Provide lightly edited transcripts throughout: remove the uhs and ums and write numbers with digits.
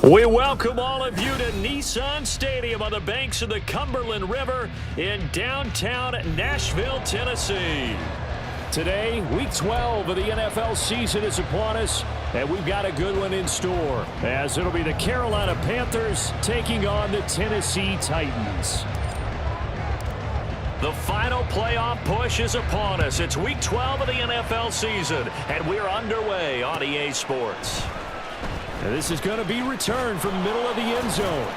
We welcome all of you to Nissan Stadium on the banks of the Cumberland River in downtown Nashville, Tennessee. Today, week 12 of the NFL season is upon us, and we've got a good one in store, as it'll be the Carolina Panthers taking on the Tennessee Titans. The final playoff push is upon us. It's week 12 of the NFL season, and we're underway on EA Sports. And this is going to be returned from the middle of the end zone.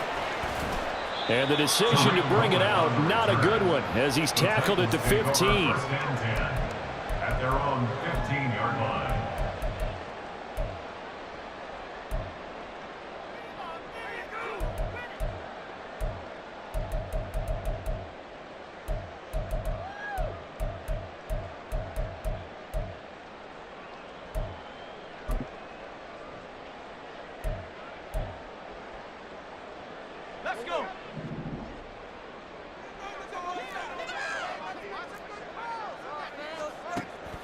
And the decision to bring it out, not a good one, as he's tackled at the 15. At their own 15-yard line. Let's go.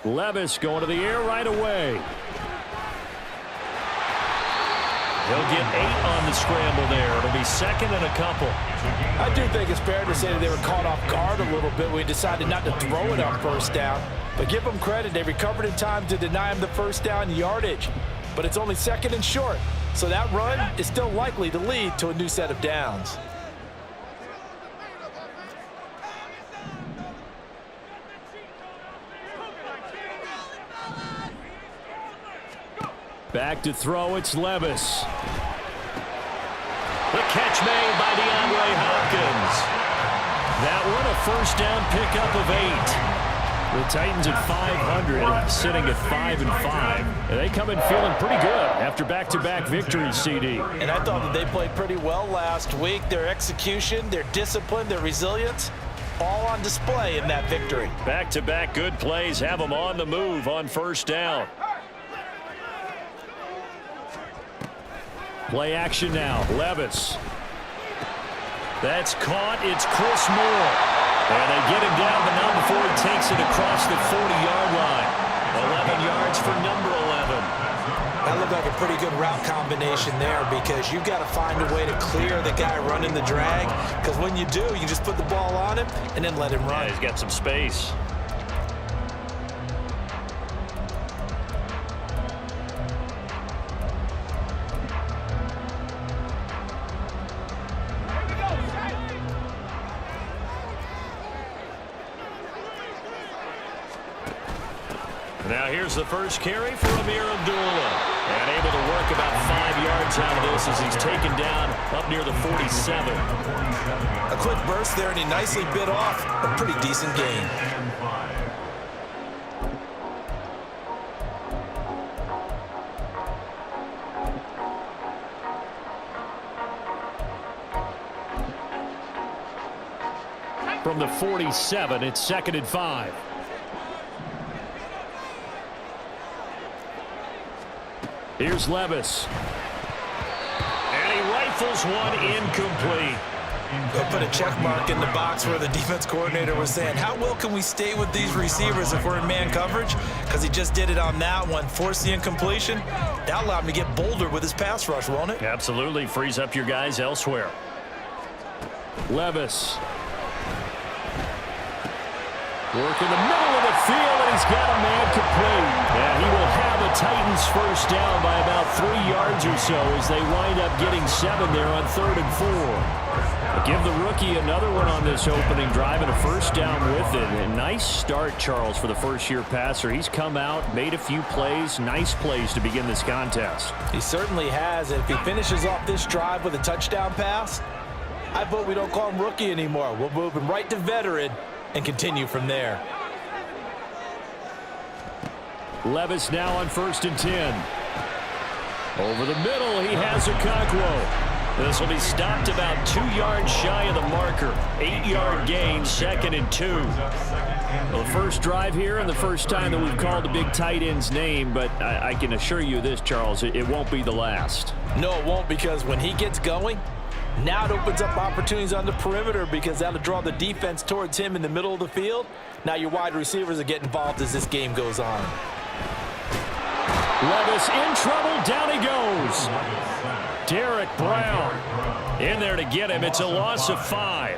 Levis going to the air right away. He'll get 8 on the scramble there. It'll be second and a couple. I do think it's fair to say that they were caught off guard a little bit when we decided not to throw it on first down. But give them credit. They recovered in time to deny him the first down yardage. But it's only second and short. So that run is still likely to lead to a new set of downs. Back to throw, it's Levis. The catch made by DeAndre Hopkins. That one a first down pickup of 8. The Titans at 500, sitting at 5-5. And they come in feeling pretty good after back-to-back victories, CD. And I thought that they played pretty well last week. Their execution, their discipline, their resilience, all on display in that victory. Back-to-back good plays have them on the move on first down. Play action now. Levis. That's caught. It's Chris Moore. And they get him down, but not before he takes it across the 40-yard line. 11 yards for number 11. That looked like a pretty good route combination there, because you've got to find a way to clear the guy running the drag. Because when you do, you just put the ball on him and then let him run. Yeah, he's got some space. Now here's the first carry for Amir Abdullah. And able to work about 5 yards out of this as he's taken down up near the 47. A quick burst there, and he nicely bit off a pretty decent gain. From the 47, it's 2nd and 5. Here's Levis. And he rifles one incomplete. They'll put a check mark in the box where the defense coordinator was saying, how well can we stay with these receivers if we're in man coverage? Because he just did it on that one, forced the incompletion. That allowed him to get bolder with his pass rush, won't it? Absolutely. Frees up your guys elsewhere. Levis. Work in the middle of the field, and he's got a man complete. And he will have a Titans first down by about 3 yards or so as they wind up getting 7 there on 3rd and 4. Give the rookie another one on this opening drive and a first down with it. A nice start, Charles, for the first-year passer. He's come out, made a few plays, nice plays to begin this contest. He certainly has, and if he finishes off this drive with a touchdown pass, I vote we don't call him rookie anymore. We'll move him right to veteran and continue from there. Levis now on 1st and 10. Over the middle, he has Okonkwo. This will be stopped about 2 yards shy of the marker. 8-yard gain, 2nd and 2. Well, the first drive here and the first time that we've called a big tight end's name, but I can assure you this, Charles, it won't be the last. No, it won't, because when he gets going, now it opens up opportunities on the perimeter, because that'll draw the defense towards him in the middle of the field. Now your wide receivers will get involved as this game goes on. Levis in trouble, down he goes. Derek Brown in there to get him. It's a loss of 5.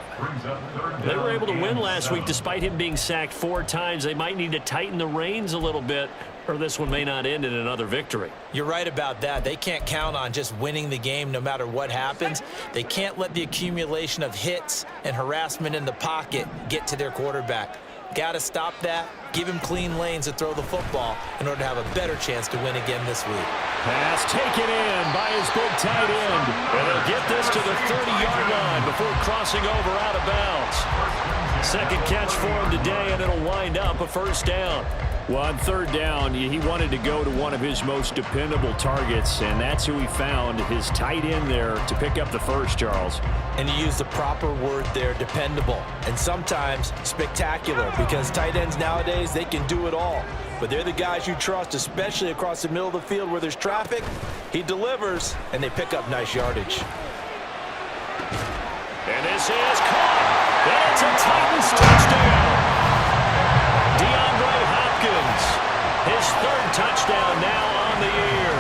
They were able to win last week despite him being sacked 4 times. They might need to tighten the reins a little bit, or this one may not end in another victory. You're right about that. They can't count on just winning the game no matter what happens. They can't let the accumulation of hits and harassment in the pocket get to their quarterback. Got to stop that. Give him clean lanes to throw the football in order to have a better chance to win again this week. Pass taken in by his big tight end. And they'll get this to the 30-yard line before crossing over out of bounds. Second catch for him today, and it'll wind up a first down. Well, on third down, he wanted to go to one of his most dependable targets, and that's who he found, his tight end there, to pick up the first, Charles. And you use the proper word there, dependable, and sometimes spectacular, because tight ends nowadays, they can do it all. But they're the guys you trust, especially across the middle of the field where there's traffic. He delivers, and they pick up nice yardage. And this is caught. And it's a Titans touchdown. His third touchdown now on the year.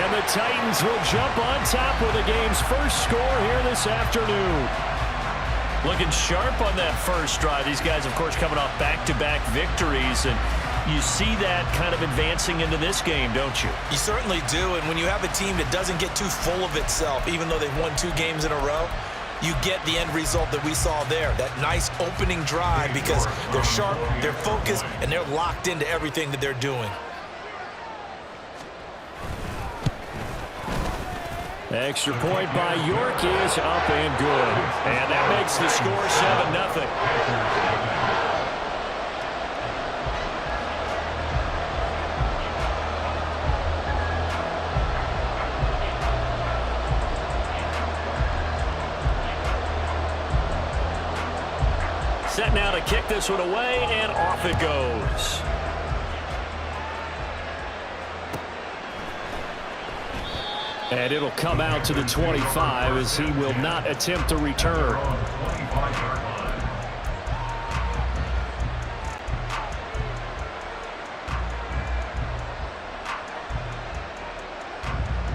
And the Titans will jump on top with the game's first score here this afternoon. Looking sharp on that first drive. These guys, of course, coming off back-to-back victories. And you see that kind of advancing into this game, don't you? You certainly do. And when you have a team that doesn't get too full of itself, even though they've won 2 games in a row, you get the end result that we saw there, that nice opening drive, because they're sharp, they're focused, and they're locked into everything that they're doing. Extra point by York is up and good. And that makes the score 7-0. Set now to kick this one away, and off it goes. And it'll come out to the 25 as he will not attempt to return.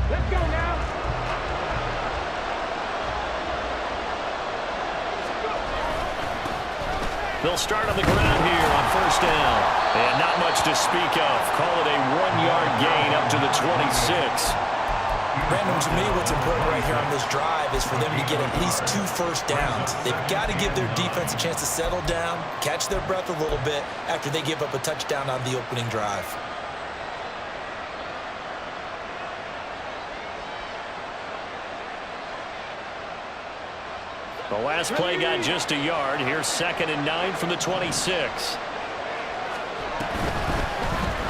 Let's go now. They'll start on the ground here on first down. And not much to speak of. Call it a 1-yard gain up to the 26. Brandon, to me, what's important right here on this drive is for them to get at least 2 first downs. They've got to give their defense a chance to settle down, catch their breath a little bit after they give up a touchdown on the opening drive. The last play got just a yard. Here's 2nd and 9 from the 26.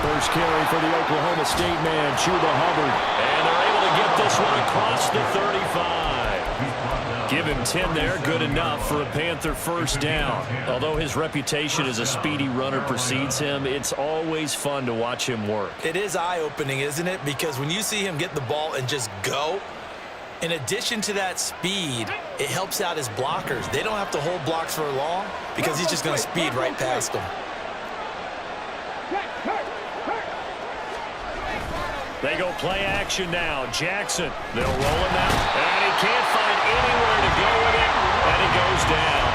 First carry for the Oklahoma State man, Chuba Hubbard. And they're able to get this one across the 35. Give him 10 there, good enough for a Panther first down. Although his reputation as a speedy runner precedes him, it's always fun to watch him work. It is eye-opening, isn't it? Because when you see him get the ball and just go, in addition to that speed, it helps out his blockers. They don't have to hold blocks for long because he's just going to speed right past them. They go play action now. Jackson, they'll roll him out. And he can't find anywhere to go with it. And he goes down.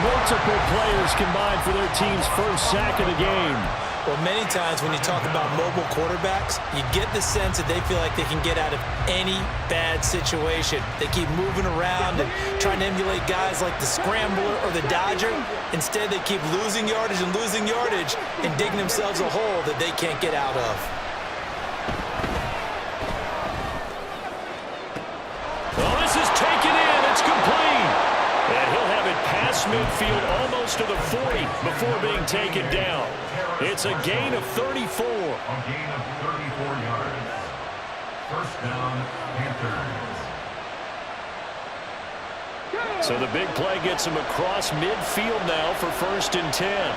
Multiple players combined for their team's first sack of the game. Well, many times when you talk about mobile quarterbacks, you get the sense that they feel like they can get out of any bad situation. They keep moving around and trying to emulate guys like the Scrambler or the Dodger. Instead, they keep losing yardage and digging themselves a hole that they can't get out of. Well, this is taken in. It's complete. And he'll have it past midfield almost to the 40 before being taken down. It's a gain of 34. A gain of 34 yards. First down, Panthers. So the big play gets him across midfield now for 1st and 10.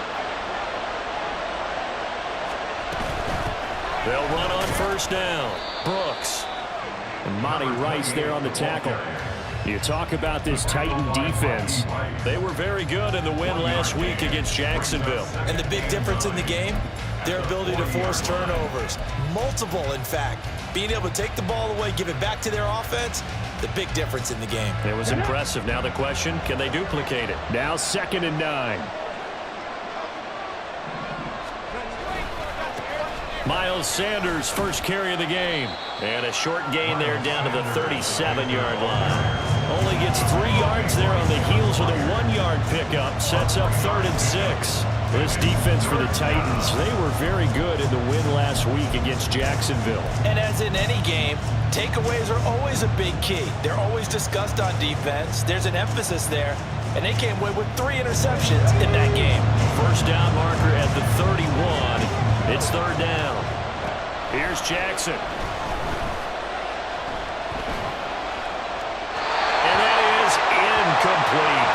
They'll run on first down. Brooks. And Monty Rice there on the tackle. You talk about this Titan defense. They were very good in the win last week against Jacksonville. And the big difference in the game, Their ability to force turnovers. Multiple, in fact. Being able to take the ball away, give it back to their offense, the big difference in the game. It was impressive. Now the question, can they duplicate it? Now 2nd and 9. Miles Sanders, first carry of the game. And a short gain there down to the 37-yard line. Only gets 3 yards there on the heels of the 1-yard pickup. Sets up 3rd and 6. This defense for the Titans, they were very good in the win last week against Jacksonville. And as in any game, takeaways are always a big key. They're always discussed on defense. There's an emphasis there. And they came away with 3 interceptions in that game. First down marker at the 31. It's 3rd down. Here's Jackson. And that is incomplete.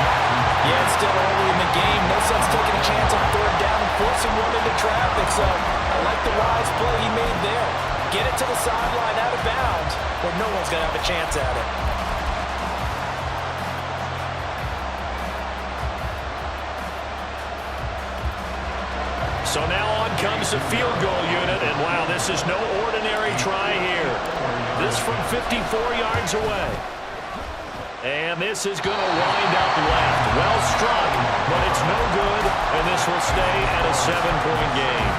Yeah, it's still early in the game. No sense taking a chance on 3rd down and forcing one into traffic. So I like the wise play he made there. Get it to the sideline out of bounds where no one's going to have a chance at it. So now on comes the field goal unit, and wow, this is no ordinary try here. This from 54 yards away. And this is going to wind up left. Well struck, but it's no good, and this will stay at a 7-point game.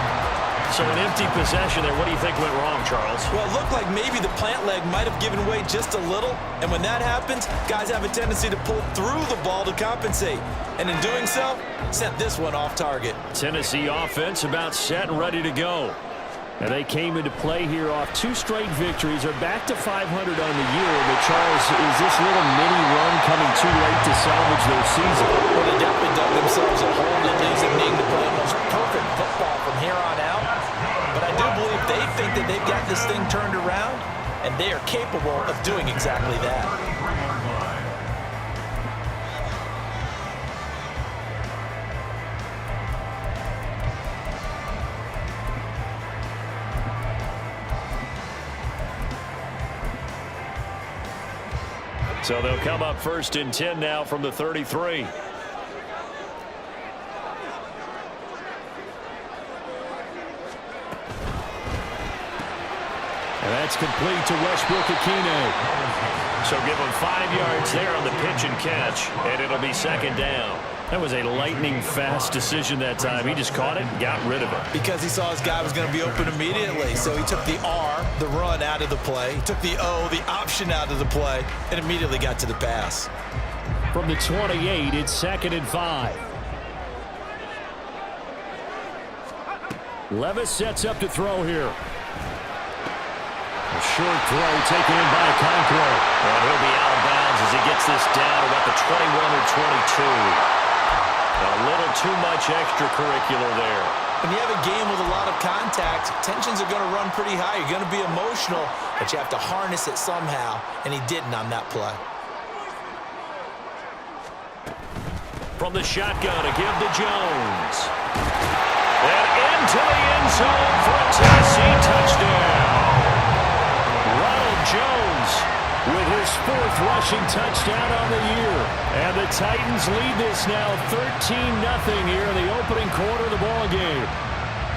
So an empty possession there. What do you think went wrong, Charles? Well, it looked like maybe the plant leg might have given way just a little, and when that happens, guys have a tendency to pull through the ball to compensate. And in doing so, sent this one off target. Tennessee offense about set and ready to go. And they came into play here off 2 straight victories. Are back to 500 on the year. But, Charles, is this little mini run coming too late to salvage their season? Well, they definitely dug themselves a hole that leaves them needing to play almost perfect football from here on out. But I do believe they think that they've got this thing turned around, and they are capable of doing exactly that. So they'll come up 1st and 10 now from the 33. And that's complete to Westbrook-Ikhine. So give him 5 yards there on the pitch and catch, and it'll be 2nd down. That was a lightning-fast decision that time. He just caught it and got rid of it. Because he saw his guy was going to be open immediately. So he took the R, the run, out of the play. He took the O, the option, out of the play, and immediately got to the pass. From the 28, it's 2nd and 5. Levis sets up to throw here. A short throw taken in by Okonkwo. And he'll be out of bounds as he gets this down about the 21 or 22. A little too much extracurricular there. When you have a game with a lot of contact, tensions are going to run pretty high. You're going to be emotional, but you have to harness it somehow, and he didn't on that play. From the shotgun to give to Jones. And into the end zone for a Tennessee touchdown. Ronald Jones with his 4th rushing touchdown on the year. And the Titans lead this now 13-0 here in the opening quarter of the ball game.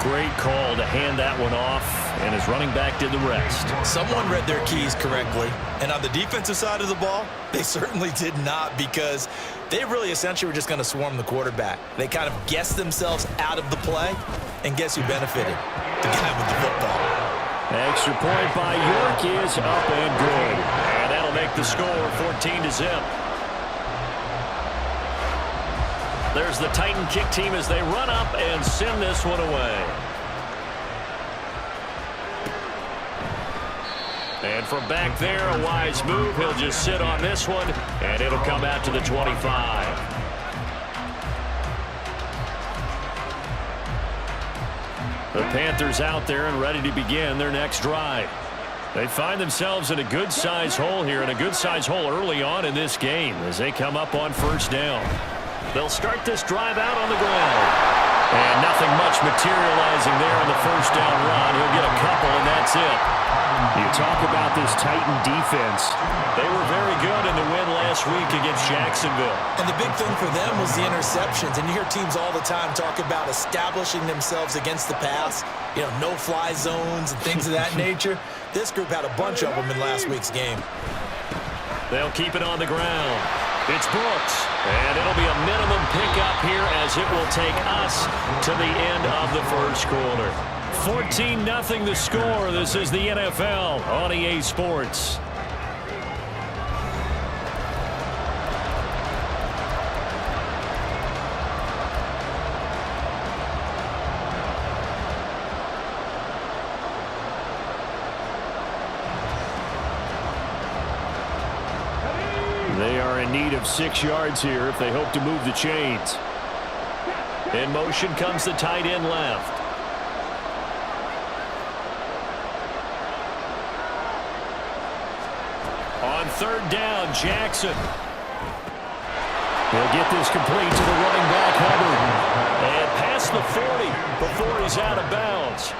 Great call to hand that one off, and his running back did the rest. Someone read their keys correctly, and on the defensive side of the ball, they certainly did not, because they really essentially were just going to swarm the quarterback. They kind of guessed themselves out of the play, and guess who benefited? The guy with the football. Extra point by York is up and good. And that'll make the score 14-0. There's the Titan kick team as they run up and send this one away. And from back there, a wise move. He'll just sit on this one, and it'll come out to the 25. The Panthers out there and ready to begin their next drive. They find themselves in a good-sized hole here, and a good-sized hole early on in this game as they come up on 1st down. They'll start this drive out on the ground. And nothing much materializing there on the 1st down run. He'll get a couple, and that's it. You talk about this Titan defense. They were very good in the win last week against Jacksonville. And the big thing for them was the interceptions. And you hear teams all the time talk about establishing themselves against the pass. You know, no-fly zones and things of that nature. This group had a bunch of them in last week's game. They'll keep it on the ground. It's Brooks. And it'll be a minimum pickup here as it will take us to the end of the first quarter. 14-0 the score. This is the NFL on EA Sports. They are in need of 6 yards here if they hope to move the chains. In motion comes the tight end left. On third down, Jackson. He'll get this complete to the running back, Hubbard. And past the 40 before he's out of bounds.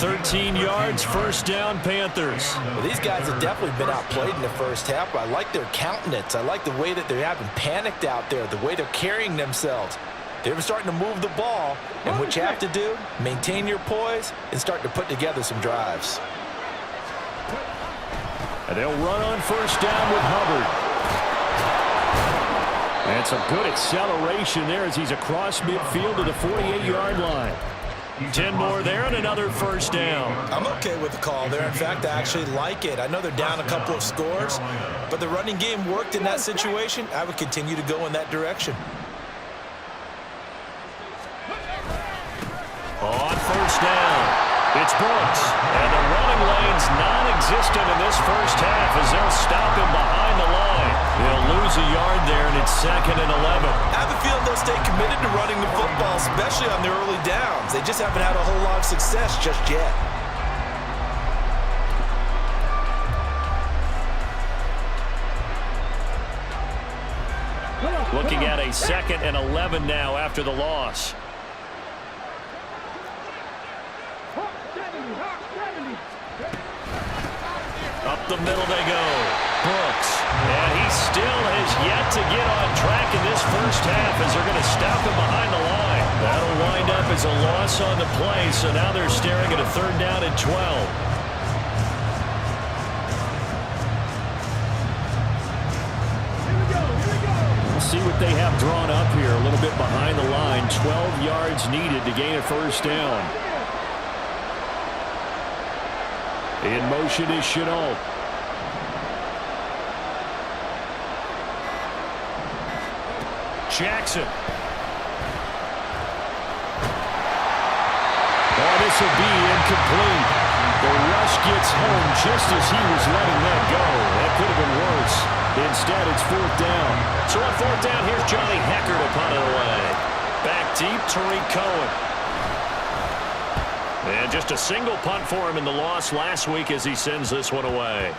13 yards, first down, Panthers. Well, these guys have definitely been outplayed in the first half, but I like their countenance. I like the way that they haven't panicked out there, the way they're carrying themselves. They're starting to move the ball, and what you have to do, maintain your poise and start to put together some drives. And they'll run on first down with Hubbard. And some good acceleration there as he's across midfield to the 48-yard line. 10 more there and another first down. I'm okay with the call there. In fact, I actually like it. I know they're down a couple of scores, but the running game worked in that situation. I would continue to go in that direction. On first down, it's Brooks. And the running lane's non-existent in this first half as they'll stop him behind the line. They'll lose a yard there, and it's 2nd and 11. I have a feeling they'll stay committed to running the football, especially on their early downs. They just haven't had a whole lot of success just yet. Looking at a 2nd and 11 now after the loss. Up the middle they go. Brooks. And he still has yet to get on track in this first half as they're going to stop him behind the line. That'll wind up as a loss on the play, so now they're staring at a 3rd down and 12. We'll see what they have drawn up here. A little bit behind the line. 12 yards needed to gain a first down. In motion is Chenault. Jackson. Oh, this will be incomplete. The rush gets home just as he was letting that go. That could have been worse. Instead, it's 4th down. So on 4th down, here's Johnny Hecker to punt it away. Back deep, Tariq Cohen. And just a single punt for him in the loss last week as he sends this one away.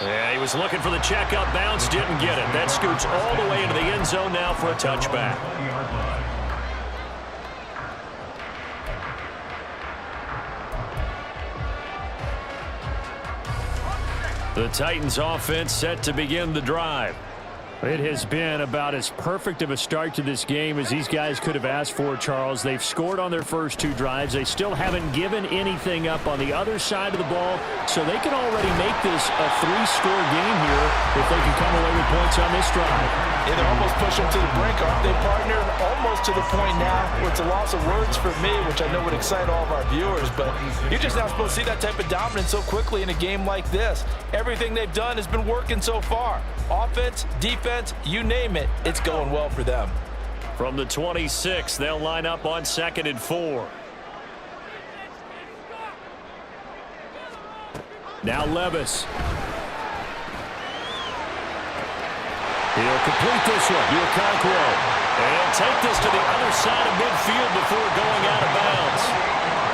Yeah, he was looking for the checkup bounce, didn't get it. That scoots all the way into the end zone now for a touchback. The Titans offense set to begin the drive. It has been about as perfect of a start to this game as these guys could have asked for, Charles. They've scored on their first 2 drives. They still haven't given anything up on the other side of the ball, so they can already make this a 3-score game here if they can come away with points on this drive. Yeah, they're almost pushing to the brink, aren't they, partner? Almost to the point now where it's a loss of words for me, which I know would excite all of our viewers, but you're just not supposed to see that type of dominance so quickly in a game like this. Everything they've done has been working so far. Offense, defense, you name it, it's going well for them. From the 26, they'll line up on 2nd and 4. Now Levis. He'll complete this one. Okonkwo. And he'll take this to the other side of midfield before going out of bounds.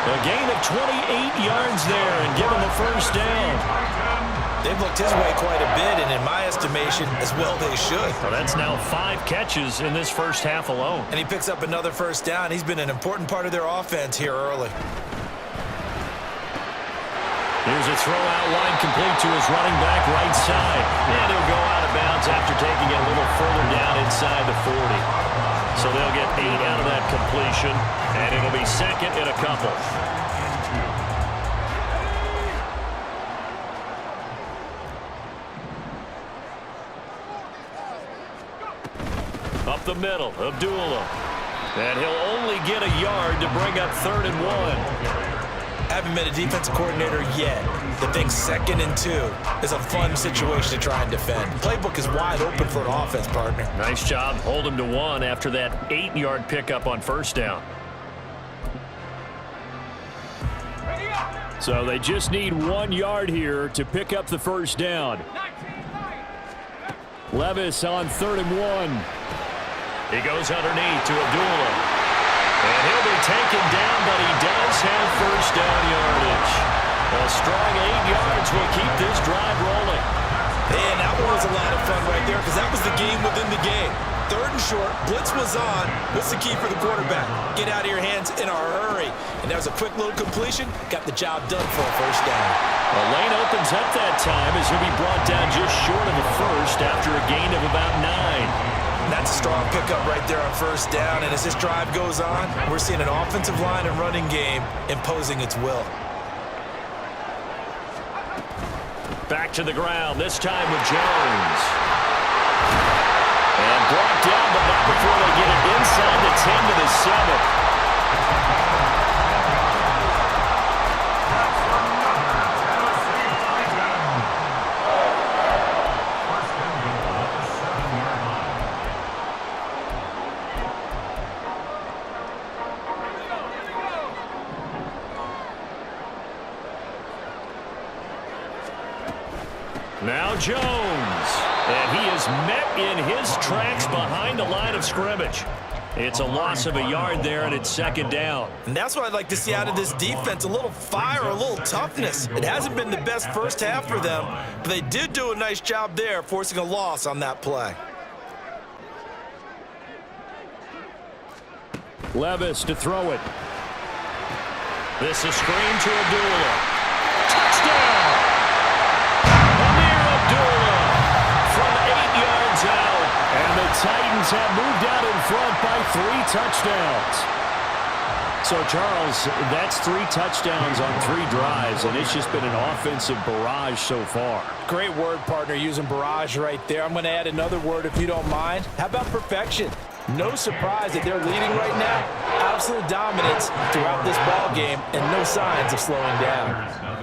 A gain of 28 yards there and give him the first down. They've looked his way quite a bit, and in my estimation, as well they should. Well, that's now 5 catches in this first half alone. And he picks up another first down. He's been an important part of their offense here early. Here's a throw out line complete to his running back right side. And he'll go out of bounds after taking it a little further down inside the 40. So they'll get 8 out of that completion, and it'll be second and a couple. Up the middle, Abdullah. And he'll only get a yard to bring up 3rd and 1. Haven't been a defensive coordinator yet that thinks 2nd and 2 is a fun situation to try and defend. Playbook is wide open for an offense, partner. Nice job. Hold him to 1 after that 8-yard pickup on 1st down. So they just need 1 yard here to pick up the 1st down. Levis on 3rd and 1. He goes underneath to Abdullah. And he'll be taken down, but he does have 1st down yardage. A strong 8 yards will keep this drive rolling. And that one was a lot of fun right there because that was the game within the game. 3rd and short, blitz was on. What's the key for the quarterback? Get out of your hands in a hurry. And that was a quick little completion. Got the job done for a 1st down. The lane opens up that time as he'll be brought down just short of the 1st after a gain of about 9. That's a strong pickup right there on 1st down. And as this drive goes on, we're seeing an offensive line and running game imposing its will. Back to the ground, this time with Jones. And brought down, but not before they get it inside the 10 to the 7. Now Jones, and he is met in his tracks behind the line of scrimmage. It's a loss of a yard there, and it's 2nd down. And that's what I'd like to see out of this defense, a little fire, a little toughness. It hasn't been the best 1st half for them, but they did do a nice job there, forcing a loss on that play. Levis to throw it. This is screen to Abdullah. Touchdown! From 8 yards out, and the Titans have moved out in front by 3 touchdowns. So, Charles, that's 3 touchdowns on 3 drives, and it's just been an offensive barrage so far. Great word, partner, using barrage right there. I'm going to add another word if you don't mind. How about perfection? No surprise that they're leading right now. Absolute dominance throughout this ball game, and no signs of slowing down.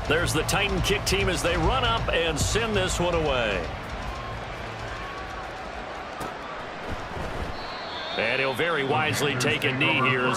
There's the Titan kick team as they run up and send this one away. And he'll very wisely take a knee here.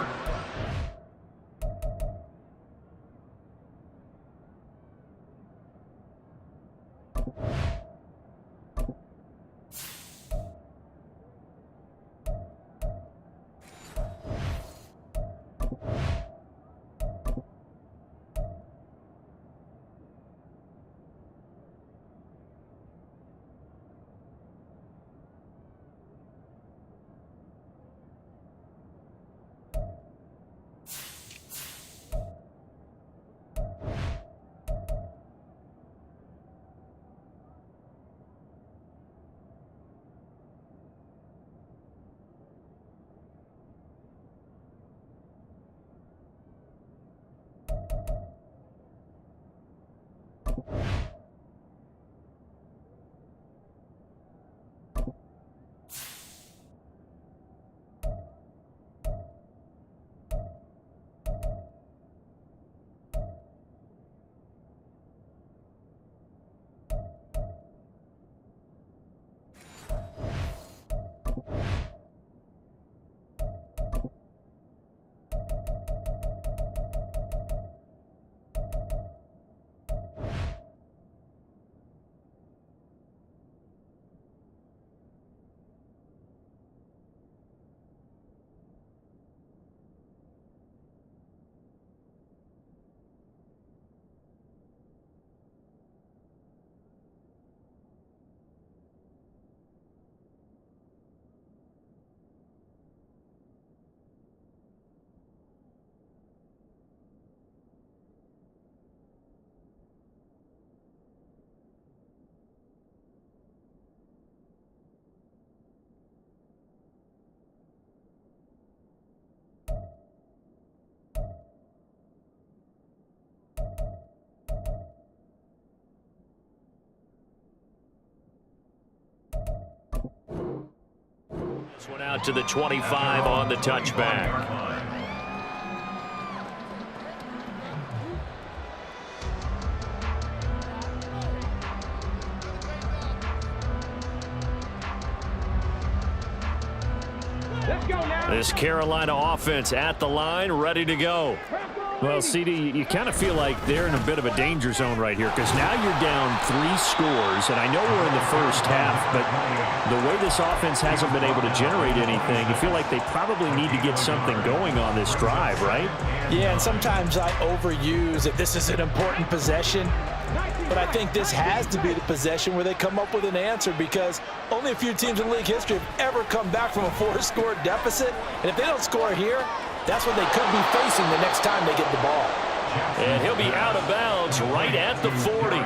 This one out to the 25 on the touchback. This Carolina offense at the line, ready to go. Well, CD, you kind of feel like they're in a bit of a danger zone right here because now you're down 3 scores, and I know we're in the first half, but the way this offense hasn't been able to generate anything, you feel like they probably need to get something going on this drive, right? Yeah, and sometimes I overuse that this is an important possession, but I think this has to be the possession where they come up with an answer because only a few teams in league history have ever come back from a 4-score deficit, and if they don't score here, that's what they could be facing the next time they get the ball. And he'll be out of bounds right at the 40.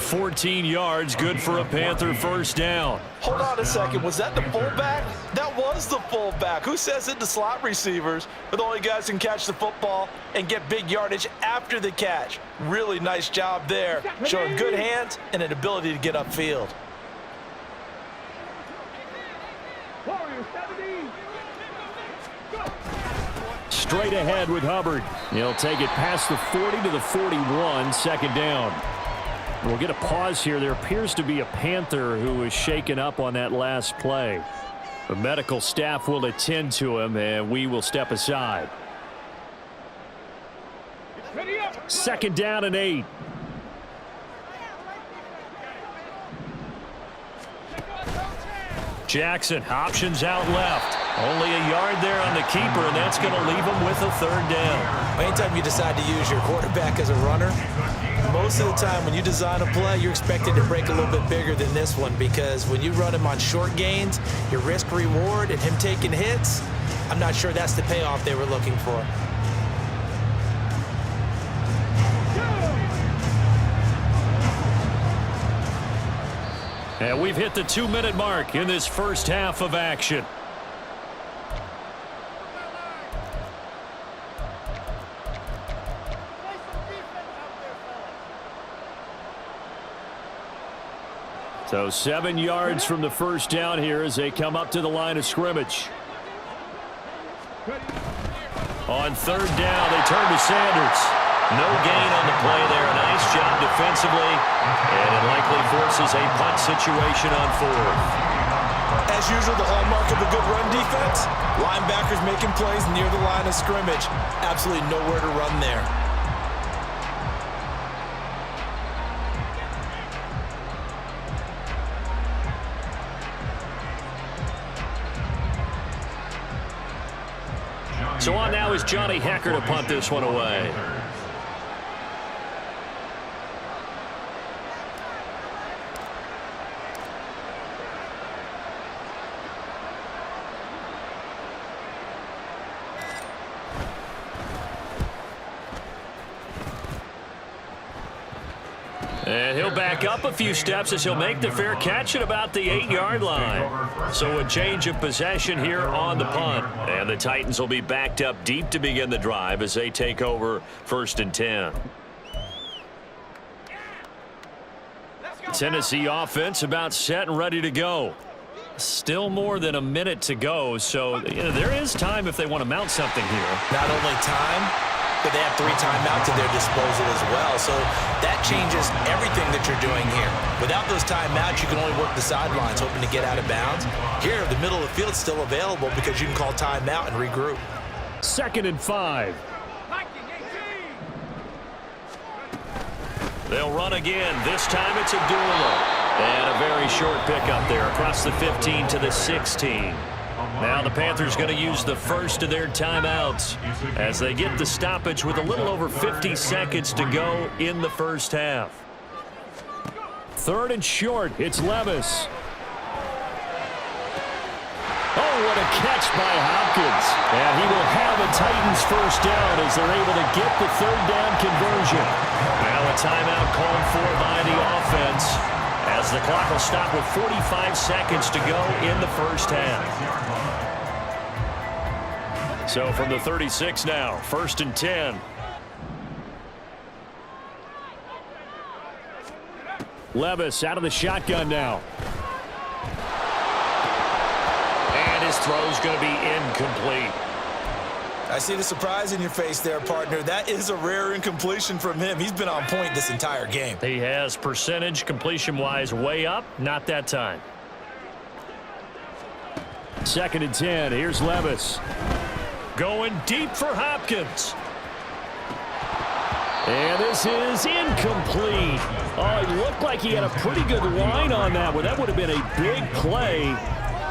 14 yards, good for a Panther first down. Hold on a second. Was that the fullback? That was the fullback. Who says it? The slot receivers are the only guys who can catch the football and get big yardage after the catch. Really nice job there, showing good hands and an ability to get upfield. Straight ahead with Hubbard. He'll take it past the 40 to the 41, second down. We'll get a pause here. There appears to be a Panther who was shaken up on that last play. The medical staff will attend to him, and we will step aside. Second down and 8. Jackson, options out left. Only a yard there on the keeper, and that's going to leave him with a third down. Anytime you decide to use your quarterback as a runner, most of the time when you design a play, you're expected to break a little bit bigger than this one because when you run him on short gains, your risk-reward and him taking hits, I'm not sure that's the payoff they were looking for. And we've hit the 2-minute mark in this first half of action. So 7 yards from the first down here as they come up to the line of scrimmage. On third down, they turn to Sanders. No gain on the play there. Nice job defensively. And it likely forces a punt situation on fourth. As usual, the hallmark of a good run defense, linebackers making plays near the line of scrimmage. Absolutely nowhere to run there. So on now is Johnny Hecker to punt this one away. And he'll back up a few steps as he'll make the fair catch at about the 8-yard line. So a change of possession here on the punt. And the Titans will be backed up deep to begin the drive as they take over 1st and 10. Tennessee offense about set and ready to go. Still more than a minute to go, so there is time if they want to mount something here. Not only time, but they have 3 timeouts at their disposal as well. So that changes everything that you're doing here. Without those timeouts, you can only work the sidelines, hoping to get out of bounds. Here, the middle of the field is still available because you can call timeout and regroup. 2nd and 5. They'll run again. This time it's Abdullah. And a very short pickup there across the 15 to the 16. Now the Panthers going to use the first of their timeouts as they get the stoppage with a little over 50 seconds to go in the first half. 3rd and short. It's Levis. Oh, what a catch by Hopkins. And he will have a Titans first down as they're able to get the 3rd down conversion. Now a timeout called for by the offense as the clock will stop with 45 seconds to go in the first half. So from the 36 now, 1st and 10. Levis out of the shotgun now. And his this throw is going to be incomplete. I see the surprise in your face there, partner. That is a rare incompletion from him. He's been on point this entire game. He has percentage completion-wise way up, not that time. 2nd and 10. Here's Levis. Going deep for Hopkins. And this is incomplete. Oh, he looked like he had a pretty good line on that one. That would have been a big play,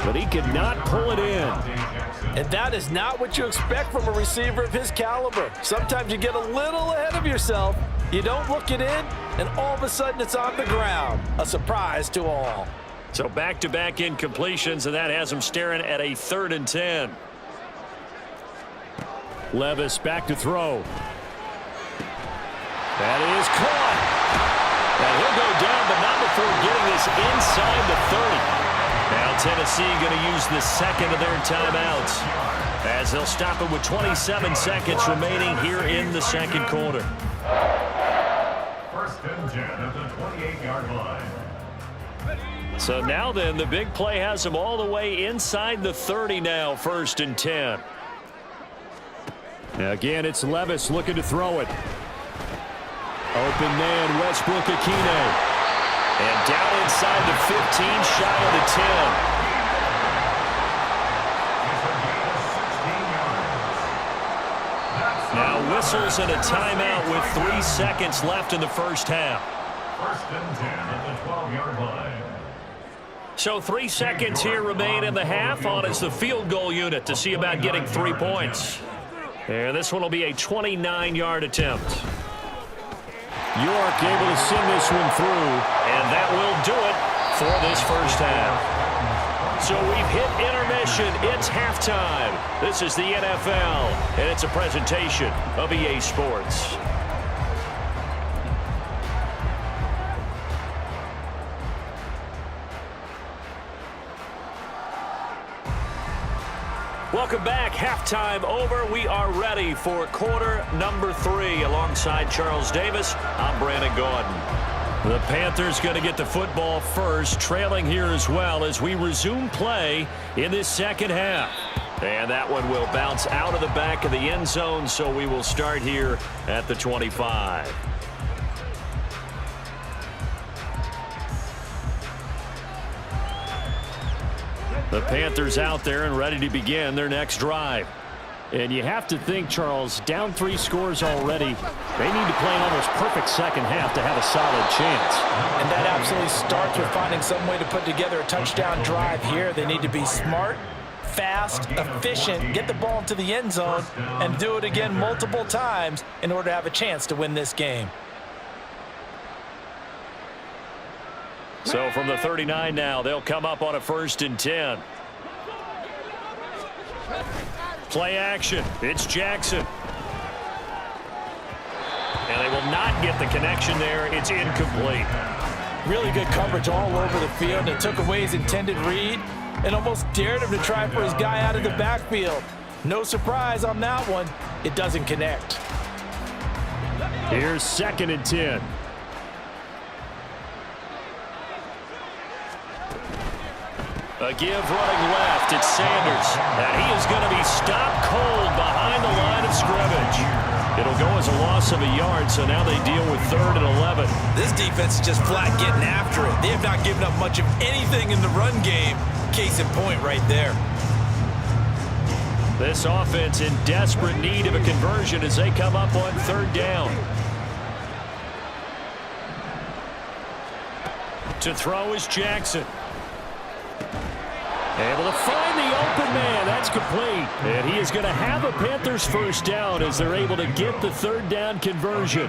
but he could not pull it in. And that is not what you expect from a receiver of his caliber. Sometimes you get a little ahead of yourself. You don't look it in, and all of a sudden it's on the ground. A surprise to all. So back-to-back incompletions, and that has him staring at a 3rd and 10. Levis back to throw. That is caught. And he'll go down, but not before getting this inside the 30. Now Tennessee going to use the second of their timeouts as they'll stop it with 27 seconds remaining here in the second quarter. 1st and 10 at the 28-yard line. So now then, the big play has him all the way inside the 30 now, 1st and 10. Again, it's Levis looking to throw it. Open man, Westbrook-Akine. And down inside the 15, shy of the 10. Now whistles and a timeout with 3 seconds left in the first half. 1st and 10 at the 12-yard line. So 3 seconds here remain in the half on as the field goal unit to see about getting 3 points. And this one will be a 29-yard attempt. York able to send this one through, and that will do it for this first half. So we've hit intermission. It's halftime. This is the NFL, and it's a presentation of EA Sports. Welcome back. Halftime over. We are ready for quarter number 3. Alongside Charles Davis, I'm Brandon Gordon. The Panthers going to get the football first, trailing here as well as we resume play in this second half. And that one will bounce out of the back of the end zone, so we will start here at the 25. The Panthers out there and ready to begin their next drive. And you have to think, Charles, down 3 scores already. They need to play an almost perfect second half to have a solid chance. And that absolutely starts with finding some way to put together a touchdown drive here. They need to be smart, fast, efficient, get the ball into the end zone, and do it again multiple times in order to have a chance to win this game. So from the 39 now, they'll come up on a 1st and 10. Play action. It's Jackson. And they will not get the connection there. It's incomplete. Really good coverage all over the field. It took away his intended read and almost dared him to try for his guy out of the backfield. No surprise on that one. It doesn't connect. Here's 2nd and 10. A give running left. It's Sanders. And he is going to be stopped cold behind the line of scrimmage. It'll go as a loss of a yard, so now they deal with 3rd and 11. This defense is just flat getting after it. They have not given up much of anything in the run game. Case in point right there. This offense in desperate need of a conversion as they come up on 3rd down. To throw is Jackson. Able to find the open man. That's complete. And he is going to have a Panthers first down as they're able to get the 3rd down conversion.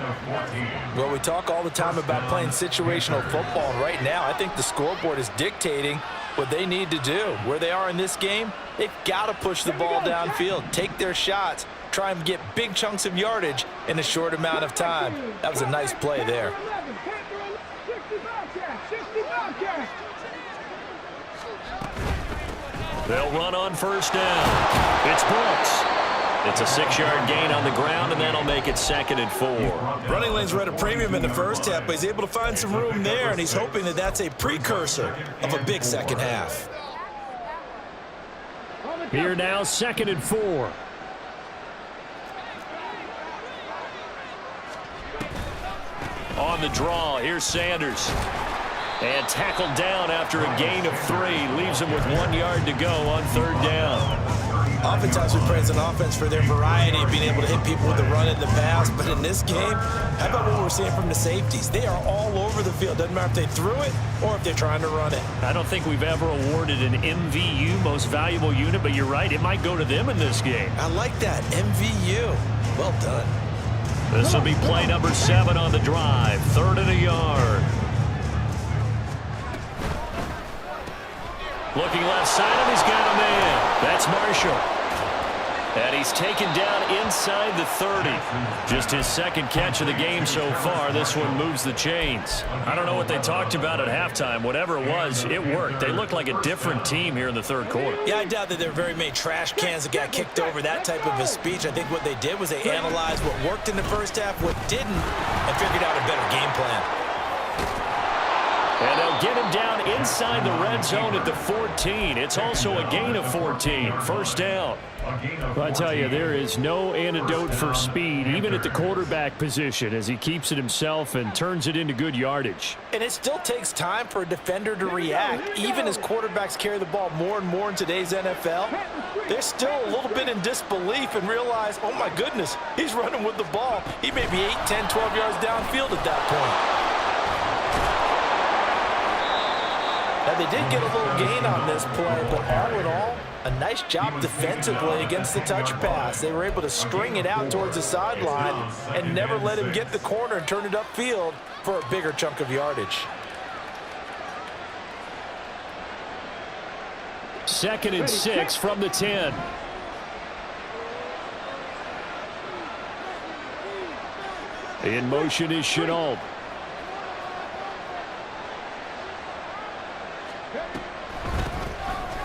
Well, we talk all the time about playing situational football. And right now, I think the scoreboard is dictating what they need to do. Where they are in this game, they've got to push the ball downfield, take their shots, try and get big chunks of yardage in a short amount of time. That was a nice play there. They'll run on 1st down. It's Brooks. It's a 6-yard gain on the ground, and that'll make it 2nd and 4. Running lanes were at a premium in the first half, but he's able to find some room there, and he's hoping that that's a precursor of a big second half. Here now, 2nd and 4. On the draw, here's Sanders. And tackled down after a gain of 3. Leaves him with 1 yard to go on 3rd down. Oftentimes we praise an offense for their variety of being able to hit people with the run in the pass. But in this game, how about what we're seeing from the safeties? They are all over the field. Doesn't matter if they threw it or if they're trying to run it. I don't think we've ever awarded an MVU, most valuable unit, but you're right, it might go to them in this game. I like that, MVU. Well done. This will be play number 7 on the drive. 3rd and a yard. Looking left side, and he's got a man. That's Marshall. And he's taken down inside the 30. Just his 2nd catch of the game so far. This one moves the chains. I don't know what they talked about at halftime. Whatever it was, it worked. They looked like a different team here in the 3rd quarter. Yeah, I doubt that there were very many trash cans that got kicked over, that type of a speech. I think what they did was they analyzed what worked in the first half, what didn't, and figured out a better game plan. And they'll get him down inside the red zone at the 14. It's also a gain of 14. 1st down. I tell you, there is no antidote for speed, even at the quarterback position, as he keeps it himself and turns it into good yardage. And it still takes time for a defender to react. Even as quarterbacks carry the ball more and more in today's NFL, they're still a little bit in disbelief and realize, oh my goodness, he's running with the ball. He may be 8, 10, 12 yards downfield at that point. Now, they did get a little gain on this play, but all in all, a nice job defensively against the touch pass. They were able to string it out towards the sideline and never let him get the corner and turn it upfield for a bigger chunk of yardage. 2nd and 6 from the 10. In motion is Chenault.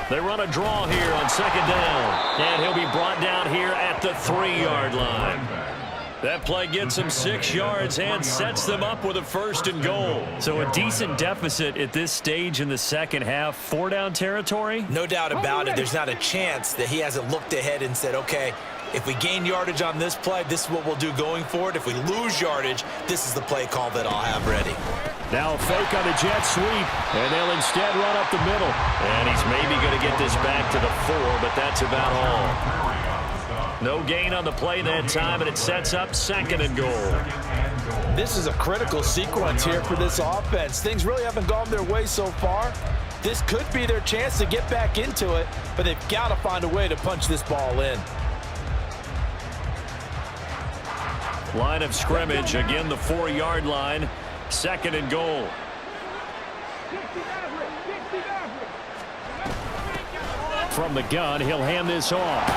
They run a draw here on 2nd down. And he'll be brought down here at the 3-yard line. That play gets them 6 yards and sets them up with a 1st and goal. So a decent deficit at this stage in the 2nd half. 4-down territory? No doubt about it. There's not a chance that he hasn't looked ahead and said, okay, if we gain yardage on this play, this is what we'll do going forward. If we lose yardage, this is the play call that I'll have ready. Now a fake on the jet sweep, and they'll instead run up the middle. And he's maybe going to get this back to the 4, but that's about all. No gain on the play that time, and it sets up 2nd and goal. This is a critical sequence here for this offense. Things really haven't gone their way so far. This could be their chance to get back into it, but they've got to find a way to punch this ball in. Line of scrimmage, again the 4-yard line. 2nd and goal. From the gun, he'll hand this off.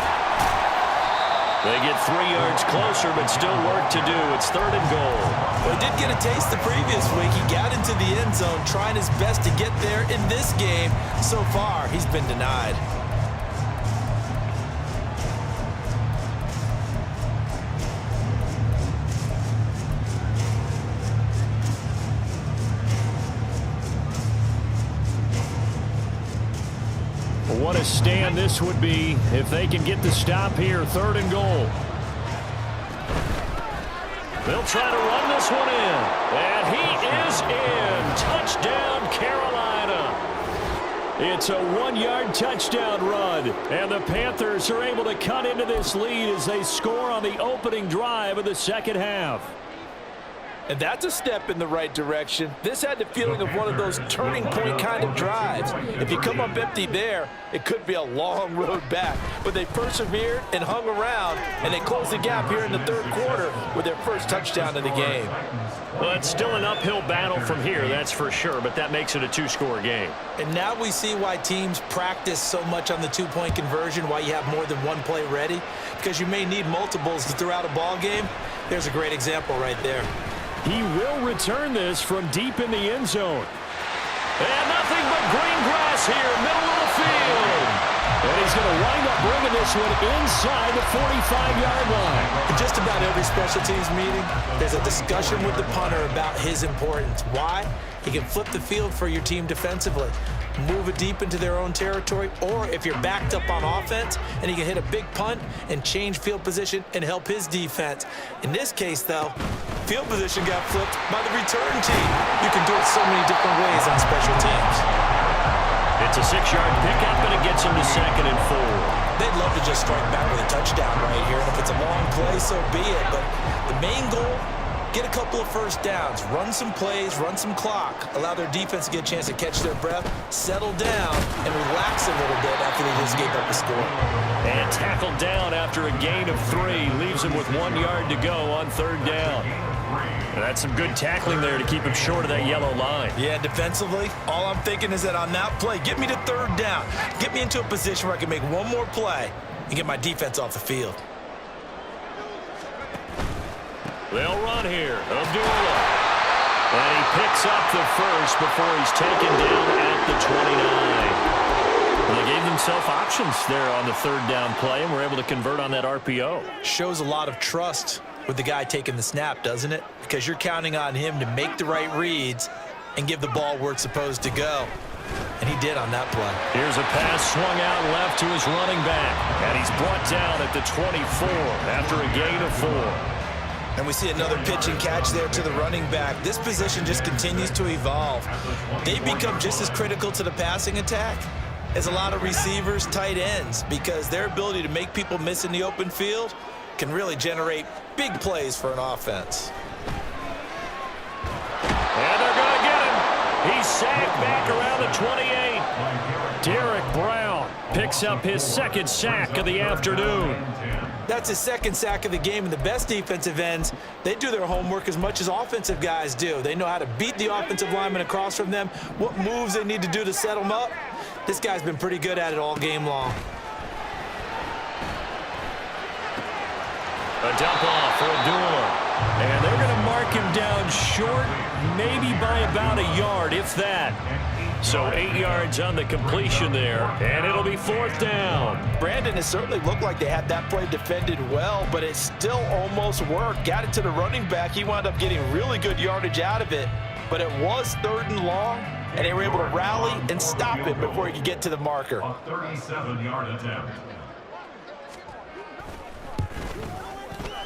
They get 3 yards closer, but still work to do. It's 3rd and goal. Well, he did get a taste the previous week. He got into the end zone, trying his best to get there in this game. So far, he's been denied. What a stand this would be if they can get the stop here. 3rd and goal. They'll try to run this one in. And he is in. Touchdown, Carolina. It's a 1-yard touchdown run. And the Panthers are able to cut into this lead as they score on the opening drive of the 2nd half. And that's a step in the right direction. This had the feeling of one of those turning point kind of drives. If you come up empty there, it could be a long road back. But they persevered and hung around, and they closed the gap here in the 3rd quarter with their first touchdown of the game. Well, it's still an uphill battle from here, that's for sure, but that makes it a 2-score game. And now we see why teams practice so much on the 2-point conversion, why you have more than one play ready, because you may need multiples to throw out a ball game. There's a great example right there. He will return this from deep in the end zone. And nothing but green grass here, middle of the field. And he's going to will wind up bringing this one inside the 45-yard line. In just about every special teams meeting, there's a discussion with the punter about his importance. Why? He can flip the field for your team defensively, move it deep into their own territory, or if you're backed up on offense, and he can hit a big punt and change field position and help his defense. In this case, though, field position got flipped by the return team. You can do it so many different ways on special teams. It's a 6-yard pickup, and it gets him to 2nd and 4. They'd love to just strike back with a touchdown right here, and if it's a long play, so be it. But the main goal, get a couple of first downs, run some plays, run some clock, allow their defense to get a chance to catch their breath, settle down, and relax a little bit after they just gave up a score. And tackled down after a gain of 3, leaves him with 1 yard to go on 3rd down. And that's some good tackling there to keep him short of that yellow line. Yeah, defensively, all I'm thinking is that on that play, get me to 3rd down. Get me into a position where I can make one more play and get my defense off the field. They'll run here. Abdullah. And he picks up the first before he's taken down at the 29. Well, they gave themselves options there on the 3rd down play, and were able to convert on that RPO. Shows a lot of trust with the guy taking the snap, doesn't it? Because you're counting on him to make the right reads and give the ball where it's supposed to go. And he did on that play. Here's a pass swung out left to his running back. And he's brought down at the 24 after a gain of 4. And we see another pitch and catch there to the running back. This position just continues to evolve. They become just as critical to the passing attack as a lot of receivers, tight ends, because their ability to make people miss in the open field can really generate big plays for an offense. And they're going to get him. He's sacked back around the 28. Derek Brown picks up his 2nd sack of the afternoon. That's his 2nd sack of the game, and the best defensive ends, they do their homework as much as offensive guys do. They know how to beat the offensive lineman across from them, what moves they need to do to set them up. This guy's been pretty good at it all game long. A dump off for Abdullah. And they're going to mark him down short, maybe by about a yard, if that. So 8 yards on the completion there, and it'll be 4th down. Brandon, it certainly looked like they had that play defended well, but it still almost worked. Got it to the running back. He wound up getting really good yardage out of it, but it was 3rd and long, and they were able to rally and stop it before he could get to the marker. A 37-yard attempt.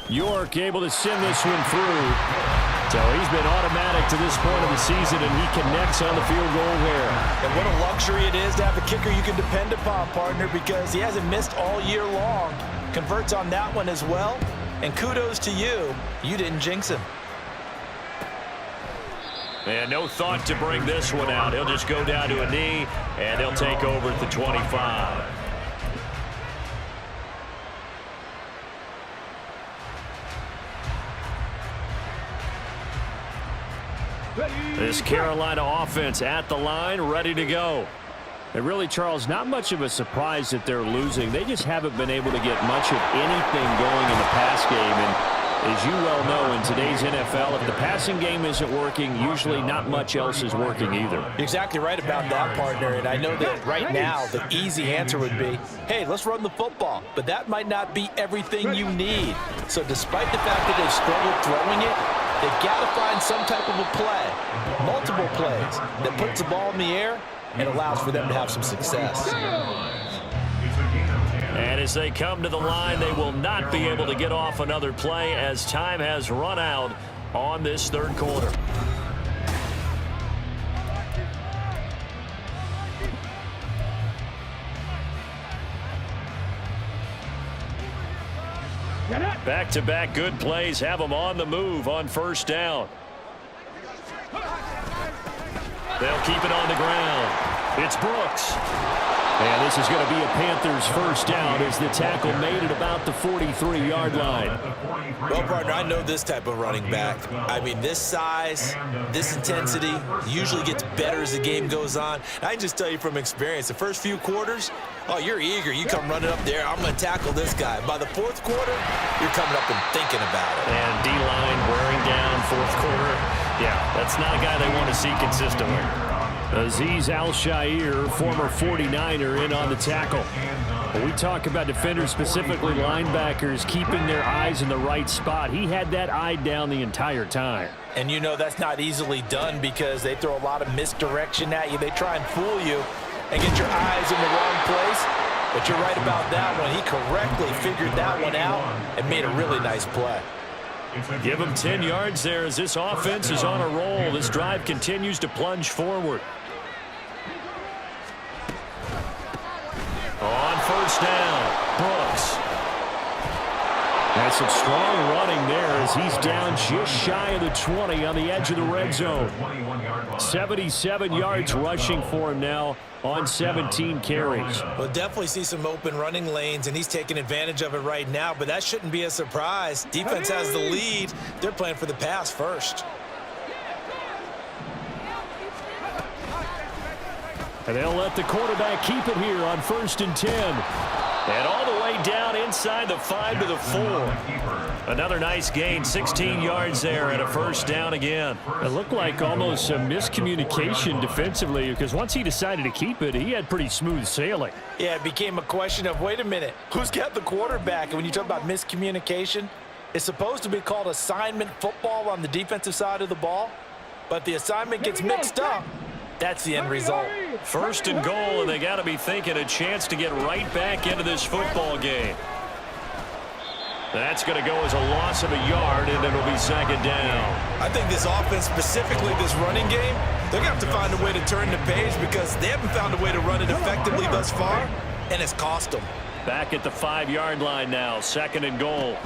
York able to send this one through. So he's been automatic to this point of the season, and he connects on the field goal there. And what a luxury it is to have a kicker you can depend upon, partner, because he hasn't missed all year long. Converts on that one as well. And kudos to you. You didn't jinx him. And no thought to bring this one out. He'll just go down to a knee, and they'll take over at the 25. This Carolina offense at the line, ready to go. And really, Charles, not much of a surprise that they're losing. They just haven't been able to get much of anything going in the pass game. And as you well know, in today's NFL, if the passing game isn't working, usually not much else is working either. You're exactly right about that, partner. And I know that right now the easy answer would be, hey, let's run the football. But that might not be everything you need. So despite the fact that they've struggled throwing it, they've got to find some type of a play, multiple plays, that puts the ball in the air and allows for them to have some success. And as they come to the line, they will not be able to get off another play as time has run out on this 3rd quarter. Back-to-back good plays have them on the move on 1st down. They'll keep it on the ground. It's Brooks. And this is going to be a Panthers 1st down as the tackle made at about the 43-yard line. Well, partner, I know this type of running back. I mean, this size, this intensity usually gets better as the game goes on. I can just tell you from experience, the first few quarters, oh, you're eager. You come running up there, I'm going to tackle this guy. By the 4th quarter, you're coming up and thinking about it. And D-line wearing down 4th quarter. Yeah, that's not a guy they want to see consistently. Azeez Al-Shaair, former 49er, in on the tackle. When we talk about defenders, specifically linebackers, keeping their eyes in the right spot. He had that eye down the entire time. And you know that's not easily done because they throw a lot of misdirection at you. They try and fool you and get your eyes in the wrong place. But you're right about that one. He correctly figured that one out and made a really nice play. Give him 10 yards there as this offense is on a roll. This drive continues to plunge forward. On first down, Brooks. That's some strong running there as he's down just shy of the 20 on the edge of the red zone. 77 yards rushing for him now on 17 carries. We'll definitely see some open running lanes, and he's taking advantage of it right now, but that shouldn't be a surprise. Defense has the lead. They're playing for the pass first. And they'll let the quarterback keep it here on 1st and 10. And all the way down inside the 5 to the 4. Another nice gain, 16 yards there and a first down again. It looked like almost a miscommunication defensively because once he decided to keep it, he had pretty smooth sailing. Yeah, it became a question of, wait a minute, who's got the quarterback? And when you talk about miscommunication, it's supposed to be called assignment football on the defensive side of the ball, but the assignment gets mixed up. That's the end result. 1st and goal, and they got to be thinking a chance to get right back into this football game. That's going to go as a loss of a yard, and it'll be 2nd down. I think this offense, specifically this running game, they're going to have to find a way to turn the page because they haven't found a way to run it effectively thus far, and it's cost them. Back at the 5-yard line now, 2nd and goal.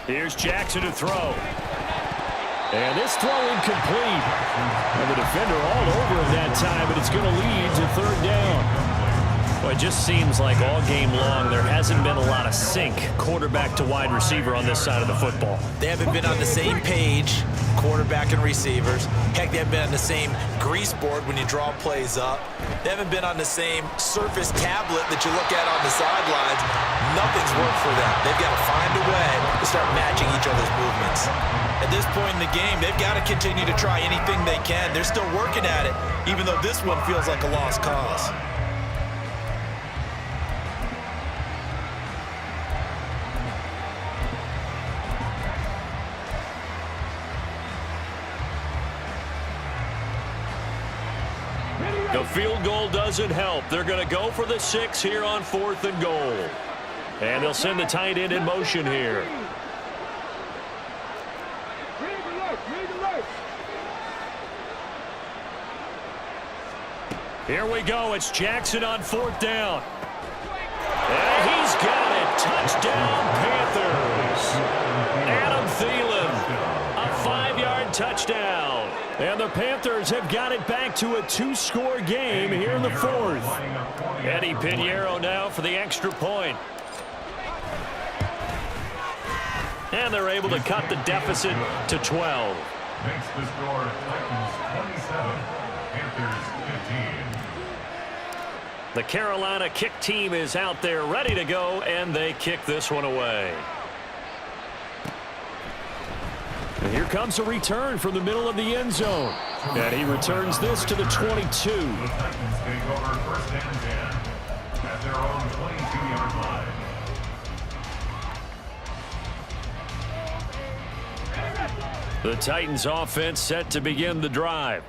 Here's Jackson to throw. And this throw incomplete. And the defender all over him that time, but it's going to lead to 3rd down. Well, it just seems like all game long there hasn't been a lot of sync quarterback to wide receiver on this side of the football. They haven't been on the same page, quarterback and receivers. Heck, they haven't been on the same grease board when you draw plays up. They haven't been on the same surface tablet that you look at on the sidelines. Nothing's worked for them. They've got to find a way to start matching each other's movements. At this point in the game, they've got to continue to try anything they can. They're still working at it, even though this one feels like a lost cause. The field goal doesn't help. They're going to go for the 6 here on 4th and goal. And they'll send the tight end in motion here. Here we go. It's Jackson on 4th down. And he's got it. Touchdown, Panthers. Adam Thielen, a 5-yard touchdown. And the Panthers have got it back to a 2-score game here in the 4th. Eddie Pinheiro now for the extra point. And they're able to cut the deficit to 12. Makes the score Titans 27, Panthers 15. The Carolina kick team is out there ready to go, and they kick this one away. And here comes a return from the middle of the end zone. And he returns this to the 22. The Titans take over 1st and 10 at their own 22-yard line. The Titans offense set to begin the drive.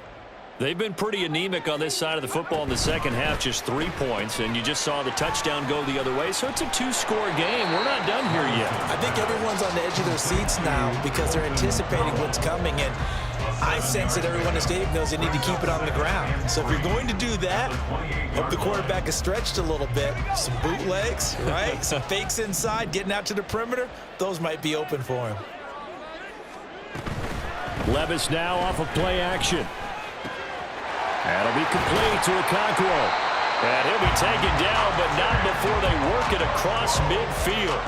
They've been pretty anemic on this side of the football in the second half, just 3 points, and you just saw the touchdown go the other way, so it's a 2-score game. We're not done here yet. I think everyone's on the edge of their seats now because they're anticipating what's coming, and I sense that everyone in the stadium knows they need to keep it on the ground. So if you're going to do that, hope the quarterback is stretched a little bit. Some bootlegs, right? Some fakes inside, getting out to the perimeter. Those might be open for him. Levis now off of play action. That'll be complete to Okonkwo. And he'll be taken down, but not before they work it across midfield.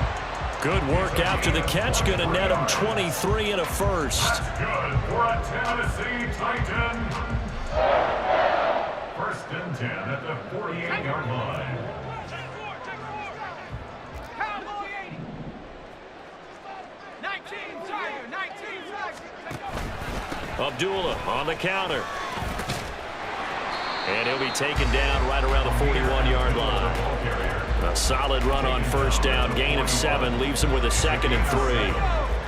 Good work after the catch. Going to net him 23 and a first. That's good for a Tennessee Titan. 1st and 10 at the 48-yard line. Abdullah on the counter. And he'll be taken down right around the 41-yard line. Solid run on first down. Gain of 7 leaves him with a 2nd and 3.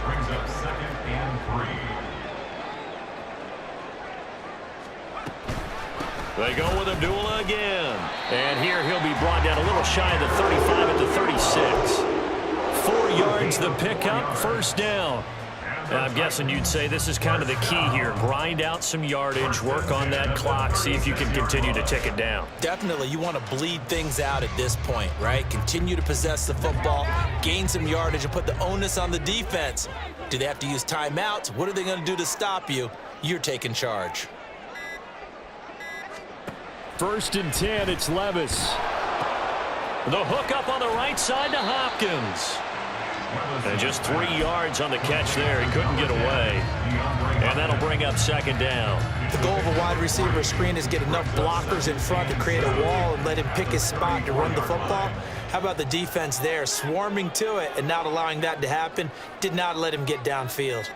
Brings up 2nd and 3. They go with Abdullah again. And here he'll be brought down a little shy of the 35 at the 36. 4 yards the pickup, first down. I'm guessing you'd say this is kind of the key here. Grind out some yardage, work on that clock, see if you can continue to tick it down. Definitely, you want to bleed things out at this point, right? Continue to possess the football, gain some yardage, and put the onus on the defense. Do they have to use timeouts? What are they going to do to stop you? You're taking charge. 1st and 10, it's Levis. The hook up on the right side to Hopkins. And just 3 yards on the catch there. He couldn't get away. And that'll bring up 2nd down. The goal of a wide receiver screen is get enough blockers in front to create a wall and let him pick his spot to run the football. How about the defense there, swarming to it and not allowing that to happen? Did not let him get downfield.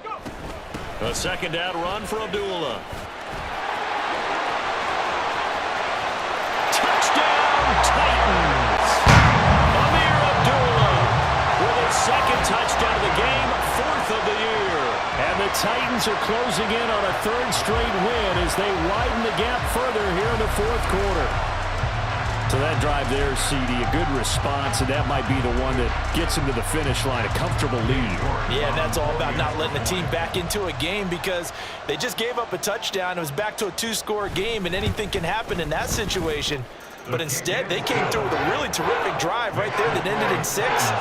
A 2nd down run for Abdullah. Touchdown, Titans! Amir Abdullah with his 2nd touchdown of the game, 4th of the year. And the Titans are closing in on a 3rd straight win as they widen the gap further here in the 4th quarter. So that drive there, CD, a good response, and that might be the one that gets him to the finish line, a comfortable lead. Yeah, and that's all about not letting the team back into a game because they just gave up a touchdown. It was back to a 2-score game, and anything can happen in that situation. But instead, they came through with a really terrific drive right there that ended in 6.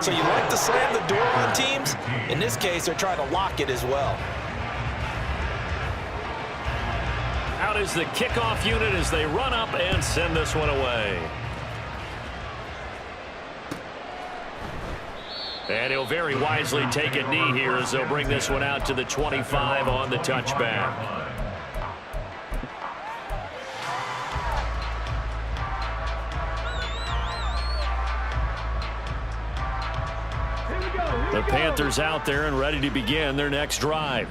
So you like to slam the door on teams. In this case, they're trying to lock it as well. Out is the kickoff unit as they run up and send this one away. And he'll very wisely take a knee here as they'll bring this one out to the 25 on the touchback. The Panthers out there and ready to begin their next drive.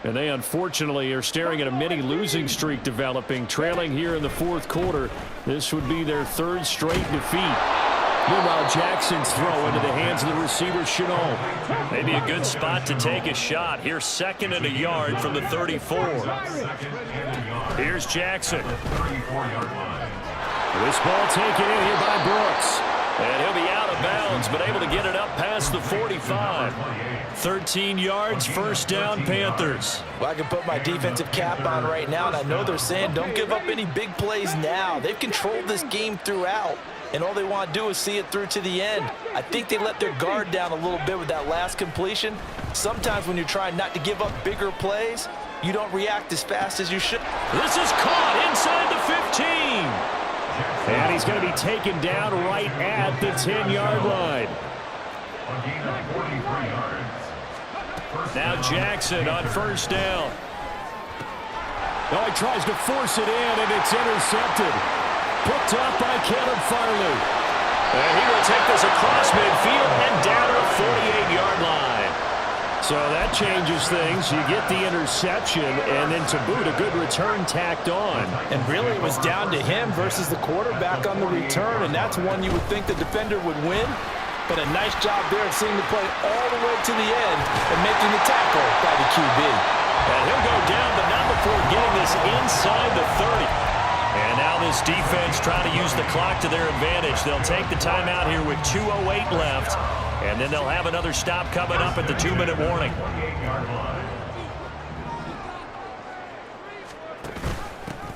And they unfortunately are staring at a mini losing streak developing, trailing here in the 4th quarter. This would be their 3rd straight defeat. Meanwhile, Jackson's throw into the hands of the receiver, Chenault. Maybe a good spot to take a shot. Here's 2nd and a yard from the 34. Here's Jackson. This ball taken in here by Brooks. And he'll be out of bounds, but able to get it up past the 45. 13 yards, 1st down, Panthers. Well, I can put my defensive cap on right now, and I know they're saying don't give up any big plays now. They've controlled this game throughout, and all they want to do is see it through to the end. I think they let their guard down a little bit with that last completion. Sometimes when you're trying not to give up bigger plays, you don't react as fast as you should. This is caught inside the 15. And he's going to be taken down right at the 10-yard line. Now Jackson on 1st down. Oh, he tries to force it in, and it's intercepted. Picked up by Caleb Farley. And he will take this across midfield and down at the 48-yard line. So that changes things. You get the interception, and then to boot, a good return tacked on. And really, it was down to him versus the quarterback on the return, and that's one you would think the defender would win. But a nice job there of seeing the play all the way to the end and making the tackle by the QB. And he'll go down, but not before getting this inside the 30. And now this defense trying to use the clock to their advantage. They'll take the timeout here with 2:08 left. And then they'll have another stop coming up at the 2-minute warning.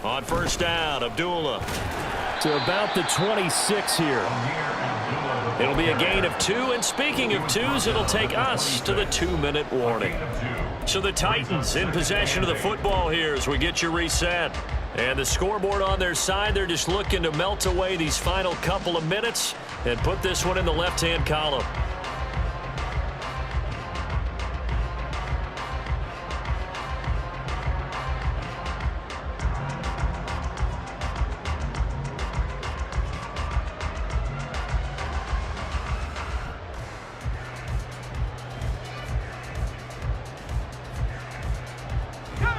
On 1st down, Abdullah. To about the 26 here. It'll be a gain of 2, and speaking of 2s, it'll take us to the 2-minute warning. So the Titans in possession of the football here as we get you reset. And the scoreboard on their side, they're just looking to melt away these final couple of minutes and put this one in the left-hand column.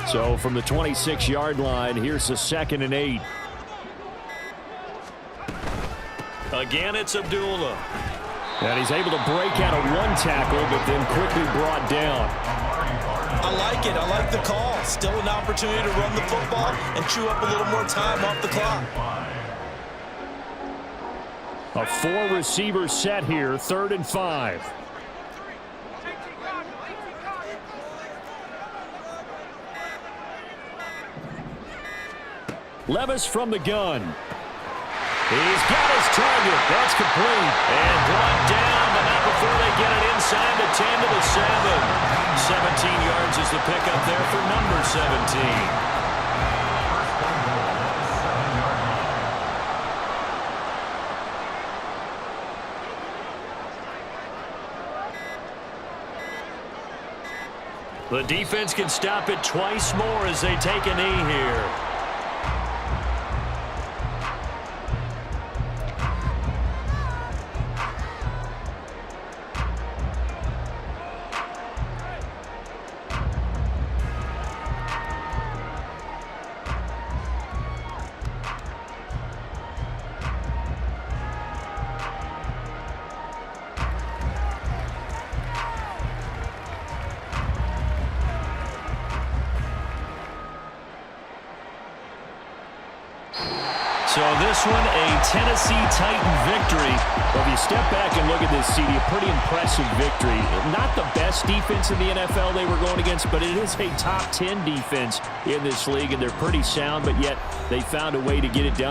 So from the 26-yard line, here's the 2nd and 8. Again, it's Abdullah. And he's able to break out of one tackle, but then quickly brought down. I like it. I like the call. Still an opportunity to run the football and chew up a little more time off the clock. A 4-receiver set here, 3rd and 5. Levis from the gun. He's got his target. That's complete. And brought down, but not before they get it inside the 10 to the 7. 17 yards is the pickup there for number 17. The defense can stop it twice more as they take a knee here. So this one, a Tennessee Titan victory. Well, if you step back and look at this, CD, a pretty impressive victory. Not the best defense in the NFL they were going against, but it is a top 10 defense in this league, and they're pretty sound, but yet they found a way to get it done.